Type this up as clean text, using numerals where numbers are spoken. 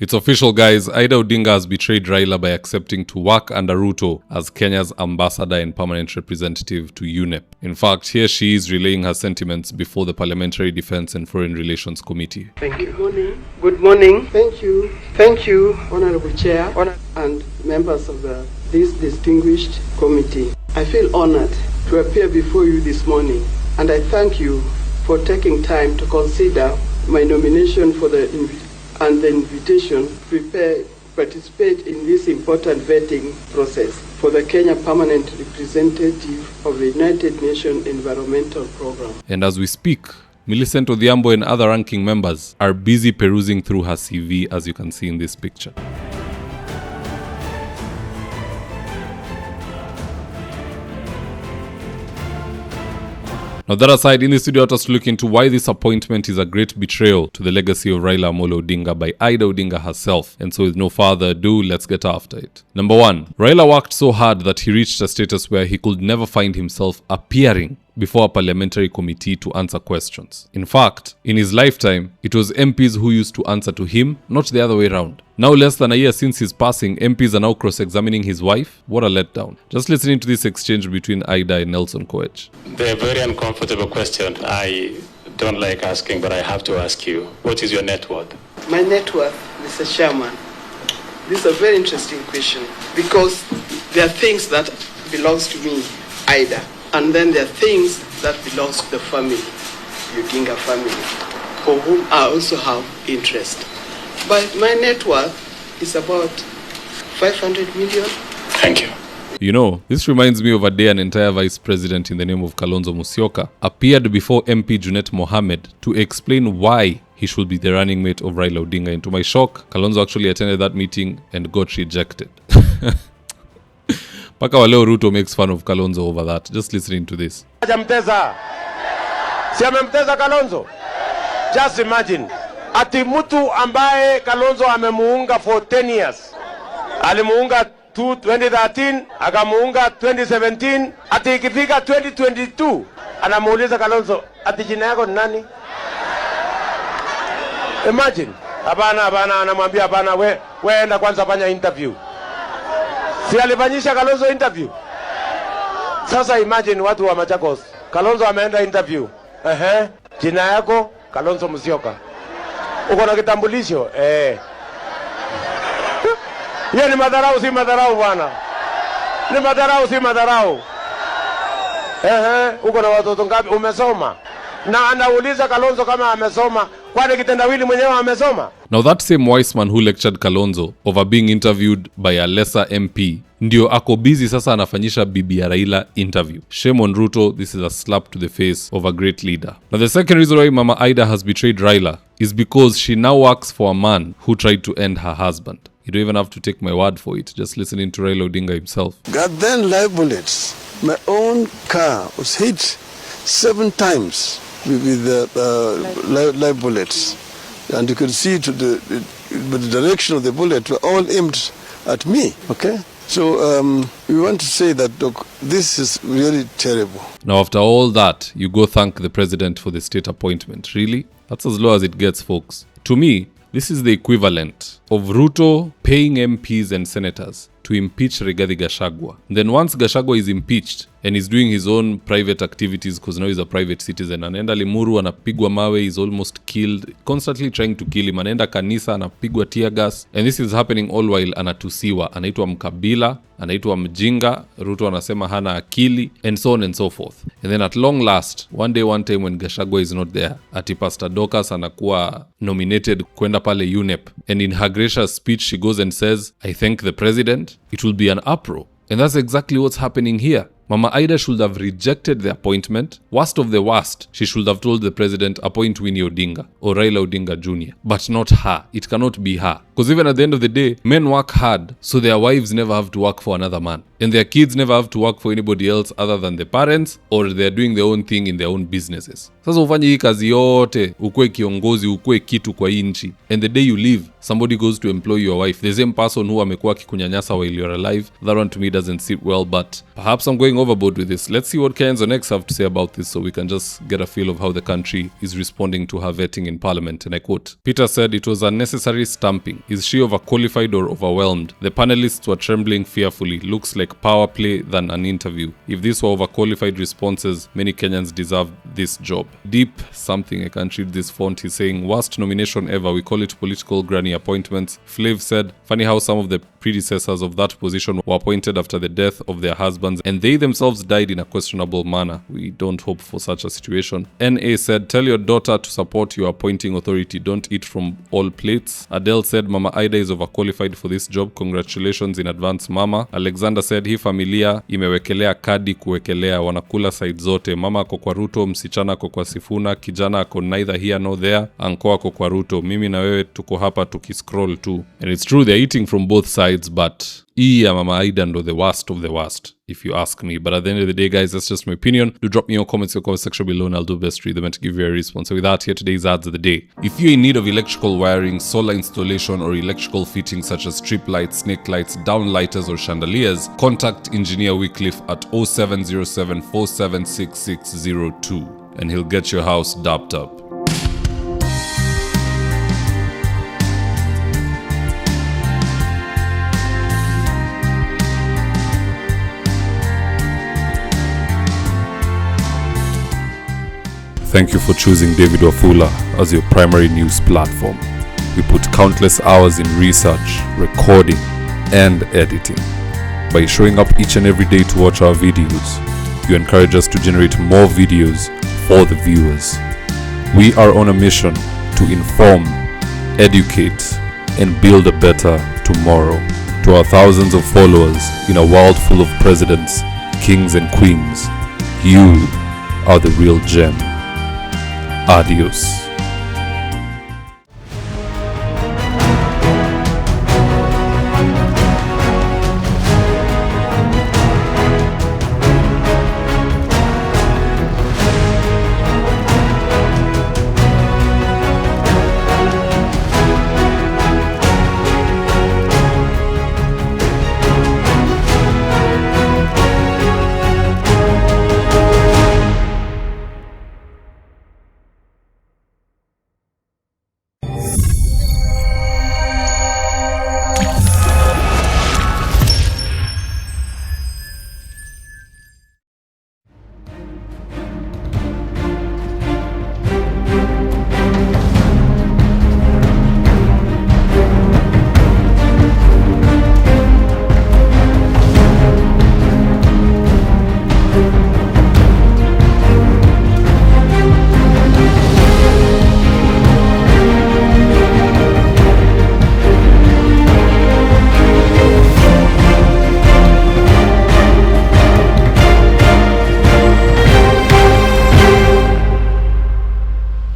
It's official, guys. Ida Odinga has betrayed Raila by accepting to work under Ruto as Kenya's ambassador and permanent representative to Unep. In fact, here she is relaying her sentiments before the Parliamentary Defense and Foreign Relations Committee. Thank you. Good morning. Good morning. Thank you. Thank you, Honorable Chair and members of this distinguished committee. I feel honored to appear before you this morning, and I thank you for taking time to consider my nomination for the invitation to participate in this important vetting process for the Kenya Permanent Representative of the United Nations Environmental Program. And as we speak, Millicent Odhiambo and other ranking members are busy perusing through her CV, as you can see in this picture. Now that aside, in the studio, I want us to look into why this appointment is a great betrayal to the legacy of Raila Amolo Odinga by Ida Odinga herself. And so with no further ado, let's get after it. Number 1, Raila worked so hard that he reached a status where he could never find himself appearing before a parliamentary committee to answer questions. In fact, in his lifetime, it was MPs who used to answer to him, not the other way around. Now less than a year since his passing, MPs are now cross-examining his wife. What a letdown. Just listening to this exchange between Ida and Nelson Koech. The very uncomfortable question I don't like asking, but I have to ask you. What is your net worth? My net worth, Mr. Chairman, this is a very interesting question because there are things that belongs to me, Ida, and then there are things that belongs to the family, Odinga family, for whom I also have interest. But my net worth is about 500 million. Thank you. You know, this reminds me of a day an entire vice president in the name of Kalonzo Musyoka appeared before MP Junet Mohammed to explain why he should be the running mate of Raila Odinga. And to my shock, Kalonzo actually attended that meeting and got rejected. Paka waleo Ruto makes fun of Kalonzo over that. Just listening to this. Kalonzo. Just imagine. Ati mtu ambaye Kalonzo amemuunga for 10 years. Alimuunga 2013, akamuunga 2017, ati ikifika 2022, anamuuliza Kalonzo, ati jina yako ni nani? Imagine. Hapana, anamwambia hapana, we enda kwanza fanya interview. Si alifanyisha Kalonzo interview? Sasa imagine watu wa Machakos. Kalonzo ameenda interview. Jina yako Kalonzo Musyoka. Uko na kitambulisho? Hiyo ni madharau, si madharau bwana. Ni madharau, si madharau. Uko na watoto ngapi? Umesoma? Na anauliza Kalonzo kama amesoma, kwani kitendawili mwenyewe amesoma? Now that same wise man who lectured Kalonzo over being interviewed by a lesser MP ndio ako busy sasa anafanyisha bibi ya Raila interview. Shame on Ruto, this is a slap to the face of a great leader. Now the second reason why Mama Ida has betrayed Raila is because she now works for a man who tried to end her husband. You don't even have to take my word for it. Just listening to Raila Odinga himself. Got then live bullets. My own car was hit 7 times with live bullets. And you could see the direction of the bullet were all aimed at me. Okay? So we want to say that, look, this is really terrible. Now after all that, you go thank the president for the state appointment. Really? That's as low as it gets, folks. To me, this is the equivalent of Ruto paying MPs and senators to impeach Rigathi Gachagua. Then once Gachagua is impeached and is doing his own private activities because now he's a private citizen, anaenda Limuru, anapigwa mawe, he's almost killed, constantly trying to kill him, anaenda kanisa, anapigwa tear gas, and this is happening all while anatusiwa, anaitwa mkabila, anaitwa mjinga, Ruto anasema hana akili, and so on and so forth. And then at long last, one time when Gachagua is not there, ati Pastor Dorcas anakuwa nominated kwenda pale Unep, and in her gracious speech she goes and says, I thank the president. It will be an uproar. And that's exactly what's happening here. Mama Ida should have rejected the appointment. Worst of the worst, she should have told the president, appoint Winnie Odinga or Raila Odinga Jr. But not her. It cannot be her. Because even at the end of the day, men work hard, so their wives never have to work for another man. And their kids never have to work for anybody else other than the parents, or they're doing their own thing in their own businesses. Sasa ufanye hii kazi yote, ukue kiongozi, ukue kitu kwa hii nchi. And the day you leave, somebody goes to employ your wife. The same person who amekuwa kikunyanyasa while you're alive. That one to me doesn't sit well, but perhaps I'm going overboard with this. Let's see what Kenyans on X have to say about this so we can just get a feel of how the country is responding to her vetting in parliament. And I quote, Peter said it was unnecessary stamping. Is she overqualified or overwhelmed? The panelists were trembling fearfully. Looks like power play than an interview. If these were overqualified responses, many Kenyans deserve this job. Deep something, I can't read this font. He's saying, worst nomination ever. We call it political granny appointments. Flav said, funny how some of the predecessors of that position were appointed after the death of their husbands and they themselves died in a questionable manner. We don't hope for such a situation. NA said, tell your daughter to support your appointing authority. Don't eat from all plates. Adele said, Mama Ida is overqualified for this job. Congratulations in advance, Mama. Alexander said, hii familia imewekelea kadi kuwekelea, wanakula side zote. Mama ako kwa Ruto, msichana ako kwa Sifuna, kijana ako neither here nor there, anko ako kwa Ruto. Mimi na wewe tuko hapa tukiscroll too. And it's true, they're eating from both sides, but Mama Aida ndo the worst of the worst, if you ask me. But at the end of the day, guys, that's just my opinion. Do drop me your comments in the comment section below and I'll do best to read them and to give you a response. So with that, here today's ads of the day. If you're in need of electrical wiring, solar installation, or electrical fittings such as strip lights, snake lights, downlighters, or chandeliers, contact Engineer Wycliffe at 0707 476602 and he'll get your house dapped up. Thank you for choosing David Wafula as your primary news platform. We put countless hours in research, recording, and editing. By showing up each and every day to watch our videos, you encourage us to generate more videos for the viewers. We are on a mission to inform, educate, and build a better tomorrow. To our thousands of followers in a world full of presidents, kings, and queens, you are the real gem. Adios.